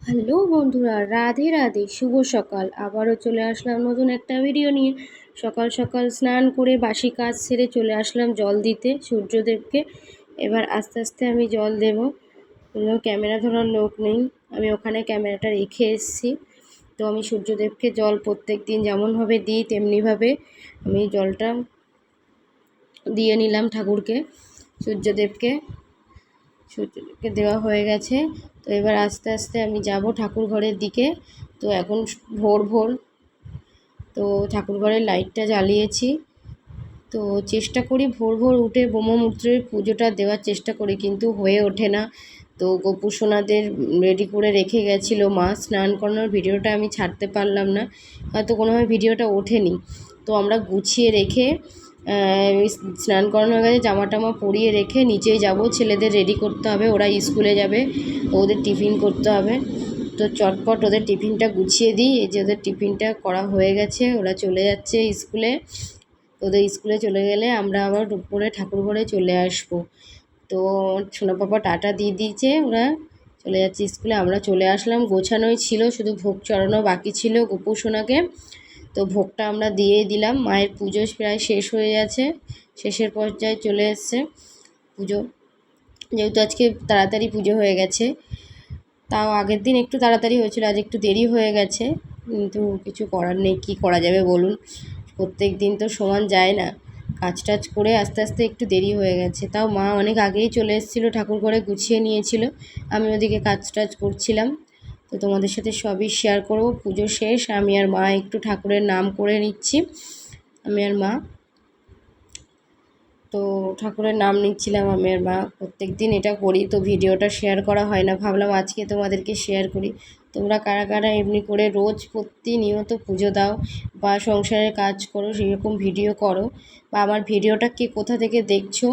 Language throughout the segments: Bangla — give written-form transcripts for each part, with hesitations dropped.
হ্যালো বন্ধুরা, রাধে রাধে, শুভ সকাল। আবারও চলে আসলাম নতুন একটা ভিডিও নিয়ে। সকাল সকাল স্নান করে বাসি কাজ সেরে চলে আসলাম জল দিতে সূর্যদেবকে। এবার আস্তে আস্তে আমি জল দেব। কোনো ক্যামেরা ধরার লোক নেই, আমি ওখানে ক্যামেরাটা রেখে এসেছি। তো আমি সূর্যদেবকে জল প্রত্যেক দিন যেমনভাবে দিই তেমনিভাবে আমি জলটা দিয়ে নিলাম ঠাকুরকে, সূর্যদেবকে দেওয়া হয়ে গেছে। তো এবার আস্তে আস্তে আমি যাব ঠাকুর ঘরের দিকে। তো এখন ভোর ভোর, তো ঠাকুর ঘরের লাইটটা জ্বালিয়েছি। তো চেষ্টা করি ভোর ভোর উঠে ব্রহ্মমূর্তের পুজোটা দেওয়ার চেষ্টা করি, কিন্তু হয়ে ওঠে না। তো গোপু সোনাদের রেডি করে রেখে গেছিলো মা, স্নান করানোর ভিডিওটা আমি ছাড়তে পারলাম না, হয়তো কোনোভাবে ভিডিওটা ওঠেনি। তো আমরা গুছিয়ে রেখে স্নান করানো হয়ে গেছে, জামা টামা পরিয়ে রেখে নিচেই যাব। ছেলেদের রেডি করতে হবে, ওরা স্কুলে যাবে, ওদের টিফিন করতে হবে। তো চটপট ওদের টিফিনটা গুছিয়ে দিই। এই যে ওদের টিফিনটা করা হয়ে গেছে, ওরা চলে যাচ্ছে স্কুলে। ওদের স্কুলে চলে গেলে আমরা আবার দুপুরে ঠাকুর ঘরে চলে আসবো। তো সোনা পাপা টাটা দিয়ে দিয়েছে, ওরা চলে যাচ্ছে স্কুলে। আমরা চলে আসলাম, গোছানোই ছিল, শুধু ভোগ চড়ানো বাকি ছিল গোপু সোনাকে। তো ভোগটা আমরা দিয়ে দিলাম। মায়ের পুজো প্রায় শেষ হয়ে গেছে, শেষের পর্যায়ে চলে এসছে পুজো, যেহেতু আজকে তাড়াতাড়ি পুজো হয়ে গেছে। তাও আগের দিন একটু তাড়াতাড়ি হয়েছিল, আজ একটু দেরি হয়ে গেছে, কিন্তু কিছু করার নেই। কী করা যাবে বলুন, প্রত্যেক দিন তো সমান যায় না। কাজ টাজ করে আস্তে আস্তে একটু দেরি হয়ে গেছে। তাও মা অনেক আগেই চলে এসেছিলো, ঠাকুর ঘরে গুছিয়ে নিয়েছিল, আমি ওদিকে কাজ টাজ করছিলাম। তো তোমাদের সাথে সবই শেয়ার করব। পুজো শেষ, আমি আর মা একটু ঠাকুরের নাম করে নিচ্ছি, আমি আর মা। তো ঠাকুরের নাম নিচ্ছিলাম আমি আর মা, প্রত্যেক দিন এটা করি, তো ভিডিওটা শেয়ার করা হয় না, ভাবলাম আজকে তোমাদেরকে শেয়ার করি। তোমরা কারা কারা এমনি করে রোজ প্রতিনিয়ত পুজো দাও বা সংসারের কাজ করো, সেরকম ভিডিও করো, বা আমার ভিডিওটা কে কোথা থেকে দেখছো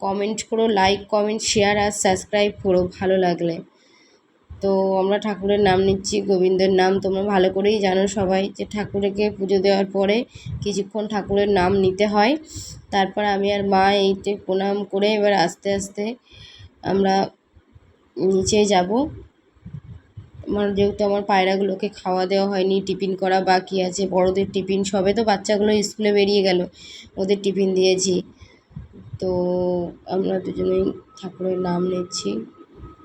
কমেন্ট করো, লাইক কমেন্ট শেয়ার আর সাবস্ক্রাইব করো ভালো লাগলে। তো আমরা ঠাকুরের নাম নিচ্ছি, গোবিন্দের নাম। তোমরা ভালো করেই জানো সবাই যে ঠাকুরকে পুজো দেওয়ার পরে কিছুক্ষণ ঠাকুরের নাম নিতে হয়। তারপর আমি আর মা এইতে প্রণাম করে এবার আস্তে আস্তে আমরা নিচে যাব। যেহেতু আমার পায়রাগুলোকে খাওয়া দেওয়া হয়নি, টিফিন করা বাকি আছে, বড়দের টিফিন, সবে তো বাচ্চাগুলো স্কুলে বেরিয়ে গেল, ওদের টিফিন দিয়েছি। তো আমরা দুজনেই ঠাকুরের নাম নিচ্ছি,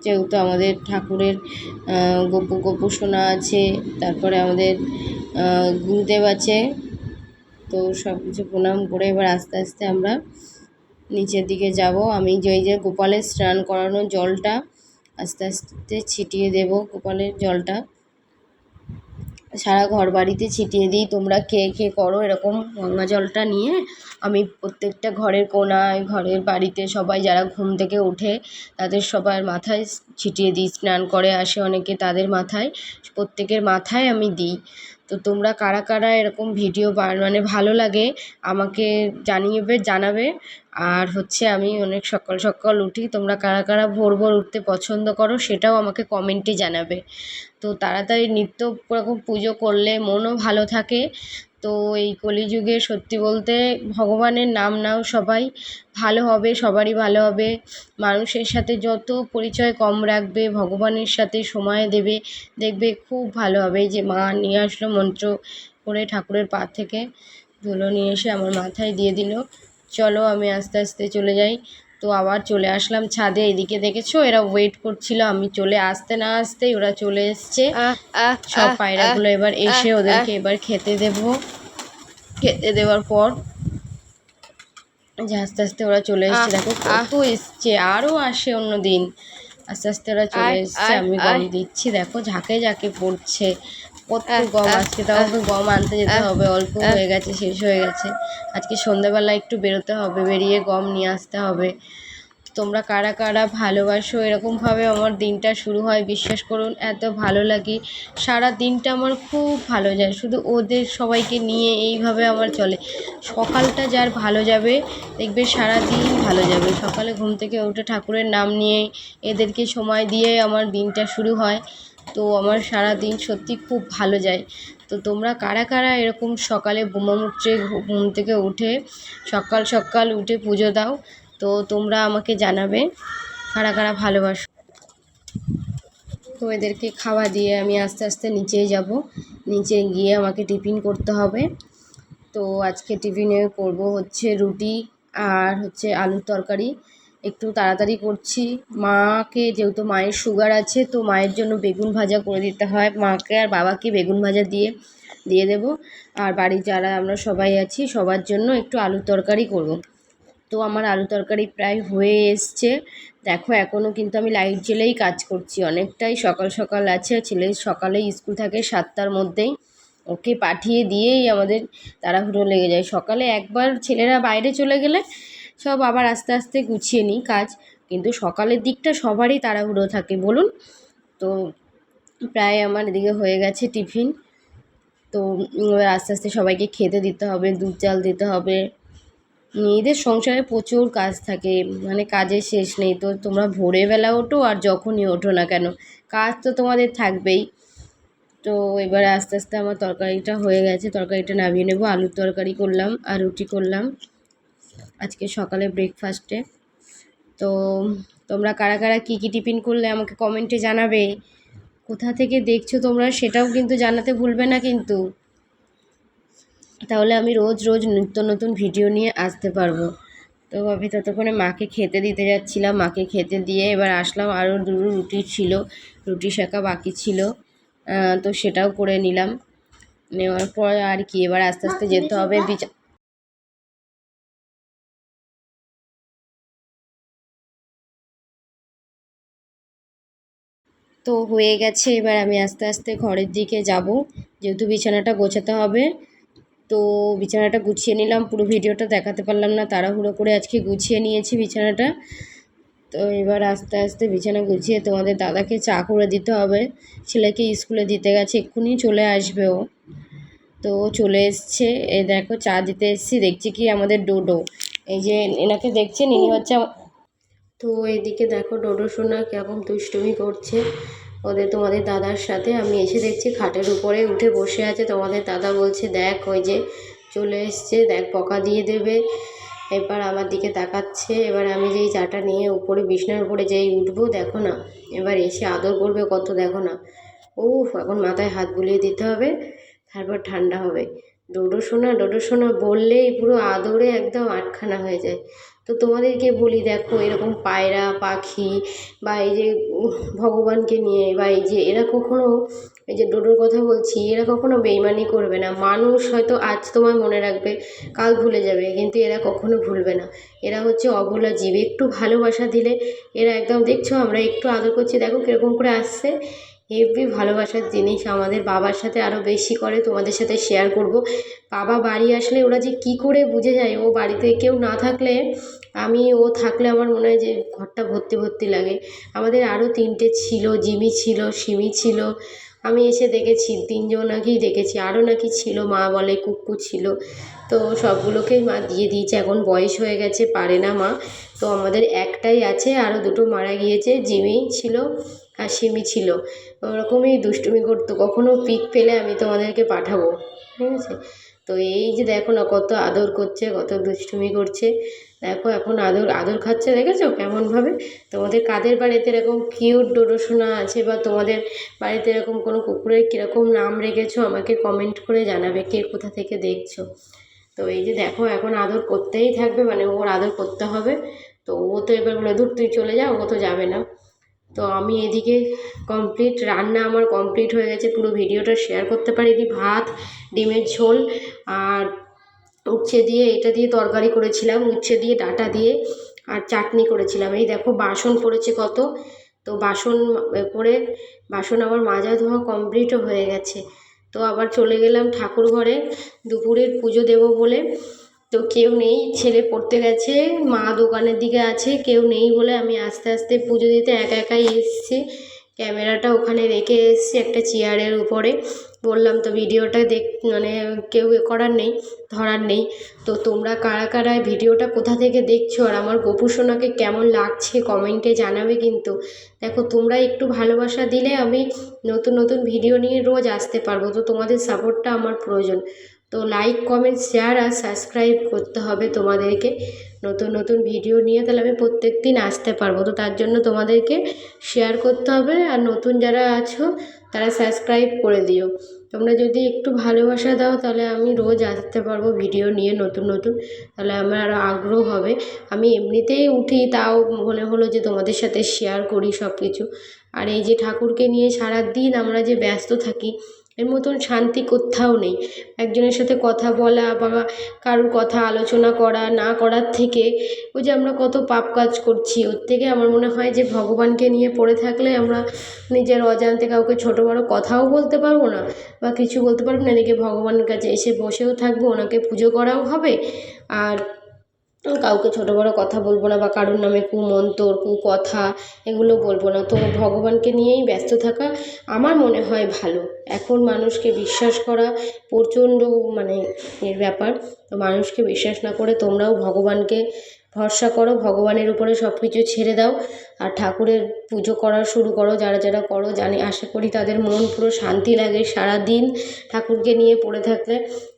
যেহেতু আমাদের ঠাকুরের গোপু সোনা আছে, তারপরে আমাদের গুরুদেব আছে। তো সব কিছু প্রণাম করে এবার আস্তে আস্তে আমরা নিচের দিকে যাব। আমি যে গোপালের স্নান করানো জলটা আস্তে আস্তে ছিটিয়ে দেব, গোপালের জলটা সারা ঘর বাড়িতে ছিটিয়ে দিই। তোমরা কে কে করো এরকম গঙ্গা জলটা নিয়ে? আমি প্রত্যেকটা ঘরের কোণায়, ঘরের বাড়িতে সবাই যারা ঘুম থেকে ওঠে তাদের সবার মাথায় ছিটিয়ে দিই। স্নান করে আসে অনেকে, তাদের মাথায়, প্রত্যেকের মাথায় আমি দিই। তো তোমরা কারা কারা এরকম ভিডিও মানে ভালো লাগে আমাকে জানাবে। আর হচ্ছে আমি অনেক সকাল সকাল উঠি, তোমরা কারা কারা ভোর ভোর উঠতে পছন্দ করো সেটাও আমাকে কমেন্টে জানাবে। তো তাড়াতাড়ি নিত্য এরকম পুজো করলে মনও ভালো থাকে। তো এই কলিযুগে সত্যি বলতে ভগবানের নাম নাও সবাই, ভালো হবে, সবারই ভালো হবে। মানুষের সাথে যত পরিচয় কম রাখবে, ভগবানের সাথে সময় দেবে, দেখবে খুব ভালো হবে। এই যে মা নিয়ে আসলো মন্ত্র করে ঠাকুরের পা থেকে ধুলো নিয়ে এসে আমার মাথায় দিয়ে দিল। চলো আমি আস্তে আস্তে চলে যাই। তো আবার চলে আসলাম ছাদে। এদিকে দেখেছো এরা ওয়েট করছিল, আমি চলে আসতে না আসতেই ওরা চলে এসছে সব পায়রাগুলো। এবার এসে ওদেরকে এবার খেতে দেব। খেতে দেওয়ার পর যে আস্তে আস্তে ওরা চলে এসছে, দেখো কত এসছে, আরও আসে অন্য দিন। আস্তে আস্তে ওরা চলে এসছে, আমি গম দিচ্ছি, দেখো ঝাঁকে ঝাঁকে পড়ছে কত গম। আজকে তাও গম আনতে যেতে হবে, অল্প হয়ে গেছে, শেষ হয়ে গেছে। আজকে সন্ধ্যাবেলা একটু বেরোতে হবে, বেরিয়ে গম নিয়ে আসতে হবে। তোমরা কারা কারা ভালোবাসো এরকমভাবে আমার দিনটা শুরু হয়, বিশ্বাস করুন এত ভালো লাগে। সারা দিনটা আমার খুব ভালো যায়, শুধু ওদের সবাইকে নিয়ে এইভাবে আমার চলে। সকালটা যার ভালো যাবে দেখবে সারা দিন ভালো যাবে। সকালে ঘুম থেকে উঠে ঠাকুরের নাম নিয়ে এদেরকে সময় দিয়ে আমার দিনটা শুরু হয়। তো আমার সারা দিন সত্যি খুব ভালো যায়। তো তোমরা কারা কারা এরকম সকালে ব্রহ্মমুহূর্তে ঘুম থেকে উঠে সকাল সকাল উঠে পুজো দাও? তো তোমরা আমাকে জানাবে কারা কারা ভালোবাসো। তো এদেরকে খাওয়া দিয়ে আমি আস্তে আস্তে নিচে যাব। নিচে গিয়ে আমাকে টিফিন করতে হবে। তো আজকে টিফিনে করব হচ্ছে রুটি আর হচ্ছে আলুর তরকারি। একটু তাড়াতাড়ি করছি, মাকে যেহেতু মায়ের সুগার আছে, তো মায়ের জন্য বেগুন ভাজা করে দিতে হয়। মাকে আর বাবাকে বেগুন ভাজা দিয়ে দেব। আর বাড়ির যারা আমরা সবাই আছি সবার জন্য একটু আলুর তরকারি করব। তো আমার আলু তরকারি প্রায় হয়ে এসছে। দেখো এখনও কিন্তু আমি লাইট জ্বেলেই কাজ করছি, অনেকটাই সকাল সকাল আছে। ছেলে সকালেই স্কুল থাকে 7টার মধ্যেই, ওকে পাঠিয়ে দিয়েই আমাদের তাড়াহুড়ো লেগে যায়। সকালে একবার ছেলেরা বাইরে চলে গেলে সব আবার আস্তে আস্তে গুছিয়ে নিই কাজ, কিন্তু সকালের দিকটা সবারই তাড়াহুড়ো থাকে বলুন। তো প্রায় আমার এদিকে হয়ে গেছে টিফিন। তো আস্তে আস্তে সবাইকে খেতে দিতে হবে, দুধ চাল দিতে হবে। মেয়েদের সংসারে প্রচুর কাজ থাকে, মানে কাজের শেষ নেই। তো তোমরা ভোরবেলা ওঠো আর যখনই ওঠো না কেন, কাজ তো তোমাদের থাকবেই। তো এবারে আস্তে আস্তে আমার তরকারিটা হয়ে গেছে, তরকারিটা নামিয়ে নেব। আলুর তরকারি করলাম আর রুটি করলাম আজকে সকালে ব্রেকফাস্টে। তো তোমরা কারা কারা কী কী টিফিন করলে আমাকে কমেন্টে জানাবে। কোথা থেকে দেখছো তোমরা সেটাও কিন্তু জানাতে ভুলবে না কিন্তু, তাহলে আমি রোজ রোজ নিত্য নতুন ভিডিও নিয়ে আসতে পারবো। তো আমি ততক্ষণে মাকে খেতে দিতে যাচ্ছিলাম, মাকে খেতে দিয়ে এবার আসলাম। আরও দুটো রুটি ছিল, রুটি সেঁকা বাকি ছিল, তো সেটাও করে নিলাম। নেওয়ার পর আর কি এবার আস্তে আস্তে যেতে হবে তো হয়ে গেছে। এবার আমি আস্তে আস্তে ঘরের দিকে যাব, যেহেতু বিছানাটা গোছাতে হবে। তো বিছানাটা গুছিয়ে নিলাম, পুরো ভিডিওটা দেখাতে পারলাম না, তাড়াহুড়ো করে আজকে গুছিয়ে নিয়েছি বিছানাটা। তো এবার আস্তে আস্তে বিছানা গুছিয়ে তোমাদের দাদাকে চা করে দিতে হবে। ছেলেকে স্কুলে দিতে গেছে, এক্ষুনি চলে আসবে ও। তো চলে এসছে, এই দেখো চা দিতে এসছি। দেখছি কি আমাদের ডোডো, এই যে এনাকে দেখছেন, ইনি হচ্ছে তো এদিকে দেখো ডোডো সোনা কেমন দুষ্টুমি করছে তোমাদের দাদার সাথে। আমি এসে দেখছি খাটের উপরে উঠে বসে আছে, তোমাদের দাদা বলছে দেখ ওই যে চলে এসছে, দেখ বকা দিয়ে দেবে। এবার আমার দিকে তাকাচ্ছে। এবার আমি যেই চাটা নিয়ে উপরে বিছনার উপরে যেই উঠবো, দেখো না এবার এসে আদর করবে কত, দেখো না। এখন মাথায় হাত বুলিয়ে দিতে হবে, তারপর ঠান্ডা হবে। ডোডো সোনা বললেই পুরো আদরে একদম আটখানা হয়ে যায়। তো তোমাদেরকে বলি দেখো, এরকম পায়রা পাখি বা এই যে ভগবানকে নিয়ে বা এই যে এরা কখনো, এই যে ডোডোর কথা বলছি, এরা কখনো বেইমানি করবে না। মানুষ হয়তো আজ তোমায় মনে রাখবে, কাল ভুলে যাবে, কিন্তু এরা কখনো ভুলবে না। এরা হচ্ছে অবলা জীব, একটু ভালোবাসা দিলে এরা একদম, দেখছো আমরা একটু আদর করছি, দেখো কীরকম করে আসছে। হেভি ভালোবাসার জিনিস, আমাদের বাবার সাথে আরও বেশি করে, তোমাদের সাথে শেয়ার করব। বাবা বাড়ি আসলে ওরা যে কি করে বুঝে যায়, ও বাড়িতে কেউ না থাকলে, ও থাকলে আমার মনে হয় যে ঘরটা ভর্তি ভর্তি লাগে। আমাদের আরও 3টে ছিল, জিমি ছিল, সিমি ছিল, আমি এসে দেখেছি 3জন নাকি দেখেছি, আরও নাকি ছিল, মা বলে কুক্কু ছিল। তো সবগুলোকেই মা দিয়ে দিয়েছে, এখন বয়স হয়ে গেছে, পারে না মা। তো আমাদের একটাই আছে, আরও 2টো মারা গিয়েছে, জিমি ছিল আর সিমি ছিল। ওরকমই দুষ্টুমি করতো, কখনো পিক পেলে আমি তোমাদেরকে পাঠাবো, ঠিক আছে। তো এই যে দেখো না কত আদর করছে, কত দুষ্টুমি করছে। দেখো এখন আদর আদর খাচ্ছে, দেখেছো কেমনভাবে। তোমাদের কাদের বাড়িতে এরকম কিউট ডোডো সোনা আছে, বা তোমাদের বাড়িতে এরকম কোনো কুকুরের কীরকম নাম রেখেছো আমাকে কমেন্ট করে জানাবে, কে কোথা থেকে দেখছো। তো এই যে দেখো এখন আদর করতেই থাকবে, মানে ওর আদর করতে হবে। তো ও তো এবার বলে দূর তুই চলে যা, ও তো যাবে না। তো আমি এদিকে কমপ্লিট রান্না আমার কমপ্লিট হয়ে গেছে, পুরো ভিডিওটা শেয়ার করতে পারিনি। ভাত, ডিমের ঝোল আর উচ্ছে দিয়ে, এটা দিয়ে তরকারি করেছিলাম, উচ্ছে দিয়ে ডাঁটা দিয়ে, আর চাটনি করেছিলাম। এই দেখো বাসন পড়েছে কত। তো বাসন আমার মাজা ধোয়া কমপ্লিটও হয়ে গেছে। তো আবার চলে গেলাম ঠাকুর ঘরে দুপুরের পুজো দেব বলে। তো কেউ নেই, ছেলে পড়তে গেছে, মা দোকানের দিকে আছে, কেউ নেই বলে আমি আস্তে আস্তে পুজো দিতে একা একাই এসেছি। ক্যামেরাটা ওখানে রেখে এসেছি একটা চেয়ারের উপরে। বললাম তো ভিডিওটা মানে কেউ করার নেই, ধরার নেই। তো তোমরা কারা কারা ভিডিওটা কোথা থেকে দেখছো আর আমার গোপু সোনাকে কেমন লাগছে কমেন্টে জানাবে কিন্তু। দেখো তোমরা একটু ভালোবাসা দিলে আমি নতুন নতুন ভিডিও নিয়ে রোজ আসতে পারবো। তো তোমাদের সাপোর্টটা আমার প্রয়োজন। তো লাইক কমেন্ট শেয়ার আর সাবস্ক্রাইব করতে হবে তোমাদেরকে নতুন নতুন ভিডিও নিয়ে, তাহলে আমি প্রত্যেক দিন আসতে পারবো। তো তার জন্য তোমাদেরকে শেয়ার করতে হবে, আর নতুন যারা আছো তারা সাবস্ক্রাইব করে দিও। তোমরা যদি একটু ভালোবাসা দাও তাহলে আমি রোজ আসতে পারবো ভিডিও নিয়ে নতুন নতুন, তাহলে আমার আরও আগ্রহ হবে। আমি এমনিতেই উঠি, তাও মনে হলো যে তোমাদের সাথে শেয়ার করি সব কিছু। আর এই যে ঠাকুরকে নিয়ে সারা দিন আমরা যে ব্যস্ত থাকি, এর মতন শান্তি কোথাও নেই। একজনের সাথে কথা বলা বা কারোর কথা আলোচনা করা না করার থেকে ওই যে আমরা কত পাপ কাজ করছি, ওর থেকে আমার মনে হয় যে ভগবানকে নিয়ে পড়ে থাকলে আমরা নিজের অজান্তে কাউকে ছোটো বড়ো কথাও বলতে পারবো না বা কিছু বলতে পারবো না, এদিকে ভগবানের কাছে এসে বসেও থাকবো, ওনাকে পুজো করাও হবে, আর কাউকে ছোটো বড়ো কথা বলবো না বা কারোর নামে কুমন্তর কুকথা এগুলো বলবো না। তো ভগবানকে নিয়েই ব্যস্ত থাকা আমার মনে হয় ভালো। এখন মানুষকে বিশ্বাস করা প্রচণ্ড এর ব্যাপার। তো মানুষকে বিশ্বাস না করে তোমরাও ভগবানকে ভরসা করো, ভগবানের উপরে সব কিছু ছেড়ে দাও, আর ঠাকুরের পুজো করা শুরু করো। যারা যারা করো জানি, আশা করি তাদের মন পুরো শান্তি লাগে। সারা দিন ঠাকুরকে নিয়ে পড়ে থাকলে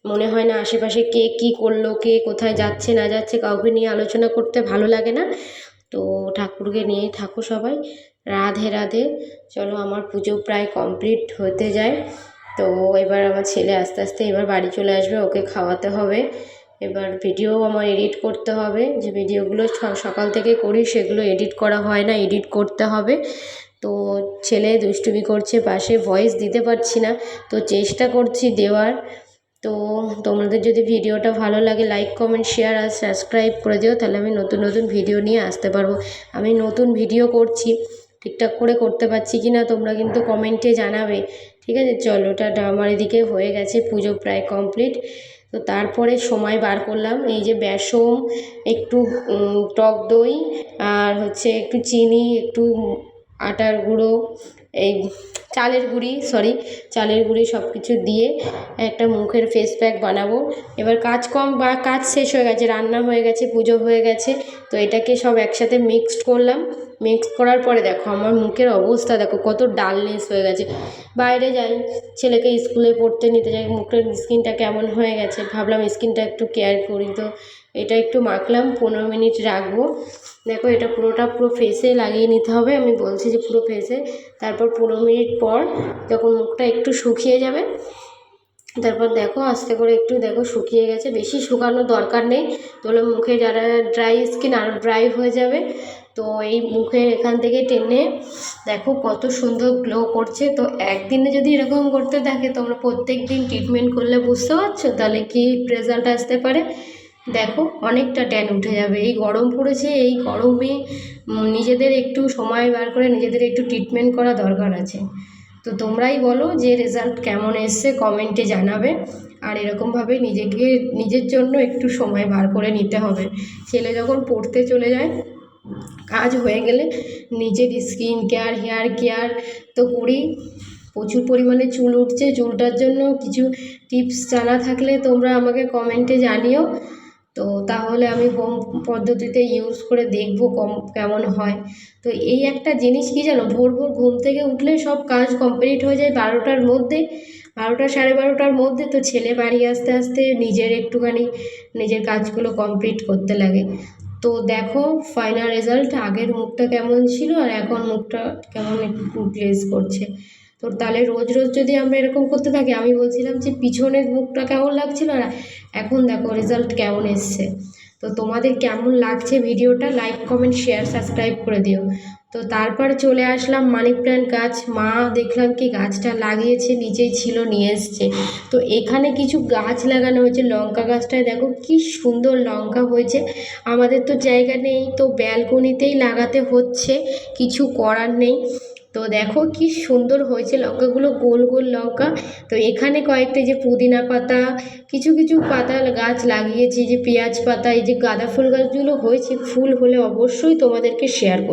মনে হয় না আশেপাশে কে কী করলো, কে কোথায় যাচ্ছে না যাচ্ছে, কাউকে নিয়ে আলোচনা করতে ভালো লাগে না। তো ঠাকুরকে নিয়েই থাকো সবাই। রাধে রাধে। চলো, আমার পুজো প্রায় কমপ্লিট হতে যায়। তো এবার আমার ছেলে আস্তে আস্তে এবার বাড়ি চলে আসবে, ওকে খাওয়াতে হবে। এবার ভিডিও আমার এডিট করতে হবে, যে ভিডিওগুলো সকাল থেকে করি সেগুলো এডিট করা হয় না, এডিট করতে হবে। তো ছেলে দুষ্টুমি করছে পাশে, ভয়েস দিতে পারছি না, তো চেষ্টা করছি দেওয়ার। তো তোমাদের যদি ভিডিওটা ভালো লাগে লাইক কমেন্ট শেয়ার আর সাবস্ক্রাইব করে দিও, তাহলে আমি নতুন নতুন ভিডিও নিয়ে আসতে পারবো। আমি নতুন ভিডিও করছি, ঠিকঠাক করে করতে পারছি কি না তোমরা কিন্তু কমেন্টে জানাবে, ঠিক আছে? চলো, ওটা আমার এদিকে হয়ে গেছে, পুজো প্রায় কমপ্লিট। তো তারপরে সময় বার করলাম, এই যে বেসন, একটু টক দই, আর হচ্ছে একটু চিনি, একটু আটার গুঁড়ো, এই চালের গুঁড়ি সব কিছু দিয়ে একটা মুখের ফেস প্যাক বানাবো। এবার কাজ শেষ হয়ে গেছে, রান্না হয়ে গেছে, পুজো হয়ে গেছে। তো এটাকে সব একসাথে মিক্সড করলাম। মিক্সড করার পরে দেখো আমার মুখের অবস্থা, দেখো কত ডালনেস হয়ে গেছে। বাইরে যাই, ছেলেকে স্কুলে পড়তে নিতে যাই, মুখের স্কিনটা কেমন হয়ে গেছে, ভাবলাম স্কিনটা একটু কেয়ার করি। তো এটা একটু মাখলাম, 15 মিনিট রাখবো। দেখো, এটা পুরো ফেসে লাগিয়ে নিতে হবে, আমি বলছি যে পুরো ফেসে। তারপর 15 মিনিট পর যখন মুখটা একটু শুকিয়ে যাবে, তারপর দেখো আস্তে করে একটু দেখো শুকিয়ে গেছে, বেশি শুকানোর দরকার নেই, তাহলে মুখে যারা ড্রাই স্কিন আরও ড্রাই হয়ে যাবে। তো এই মুখের এখান থেকে টেনে দেখো কত সুন্দর গ্লো করছে। তো একদিনে যদি এরকম করতে থাকে, তোমরা প্রত্যেক দিন ট্রিটমেন্ট করলে বুঝতে পারছো তাহলে কী রেজাল্ট আসতে পারে। দেখো অনেকটা ট্যান উঠে যাবে। এই গরম পড়েছে, এই গরমে নিজেদের একটু সময় বার করে নিজেদের একটু ট্রিটমেন্ট করা দরকার আছে। তো তোমরাই বলো যে রেজাল্ট কেমন এসছে, কমেন্টে জানাবে। আর এরকমভাবে নিজের জন্য একটু সময় বার করে নিতে হবে। ছেলে যখন পড়তে চলে যায়, কাজ হয়ে গেলে নিজের স্কিন কেয়ার হেয়ার কেয়ার তো করি। প্রচুর পরিমাণে চুল উঠছে, চুলটার জন্য কিছু টিপস জানা থাকলে তোমরা আমাকে কমেন্টে জানিও। তো তাহলে আমি হোম পদ্ধতিতে ইউজ করে দেখবো কেমন হয়। তো এই একটা জিনিস কি জানো, ভোর ঘুম থেকে উঠলে সব কাজ কমপ্লিট হয়ে যায় 12টার মধ্যে, 12টা 12:30টার মধ্যে। তো ছেলে বাড়ি আসতে আসতে নিজের কাজগুলো কমপ্লিট করতে লাগে। তো দেখো ফাইনাল রেজাল্ট, আগের মুখটা কেমন ছিল আর এখন মুখটা কেমন একটু গ্লেজ করছে। তো তাহলে রোজ যদি আমরা এরকম করতে থাকি, আমি বলছিলাম যে পিছনের মুখটা কেমন লাগছিল আর এখন দেখো রেজাল্ট কেমন এসছে। তো তোমাদের কেমন লাগছে ভিডিওটা লাইক কমেন্ট শেয়ার সাবস্ক্রাইব করে দিও। তো তারপর চলে আসলাম মানি প্ল্যান্ট গাছ, মা দেখলাম কি গাছটা লাগিয়েছে, নিচেই ছিল নিয়ে এসছে। তো এখানে কিছু গাছ লাগানো হয়েছে, লঙ্কা গাছটায় দেখো কি সুন্দর লঙ্কা হয়েছে। আমাদের তো জায়গা নেই, তো ব্যালকনিতেই লাগাতে হচ্ছে, কিছু করার নেই। তো দেখো কি সুন্দর হয়েছে লঙ্কাগুলো, গোল গোল লঙ্কা। তো এখানে কয়েকটা যে পুদিনা পাতা, কিছু কিছু পাতা গাছ লাগিয়েছি, যে পেঁয়াজ পাতা, এই যে গাঁদা ফুল গাছগুলো হয়েছে, ফুল হলে অবশ্যই তোমাদেরকে শেয়ার করব।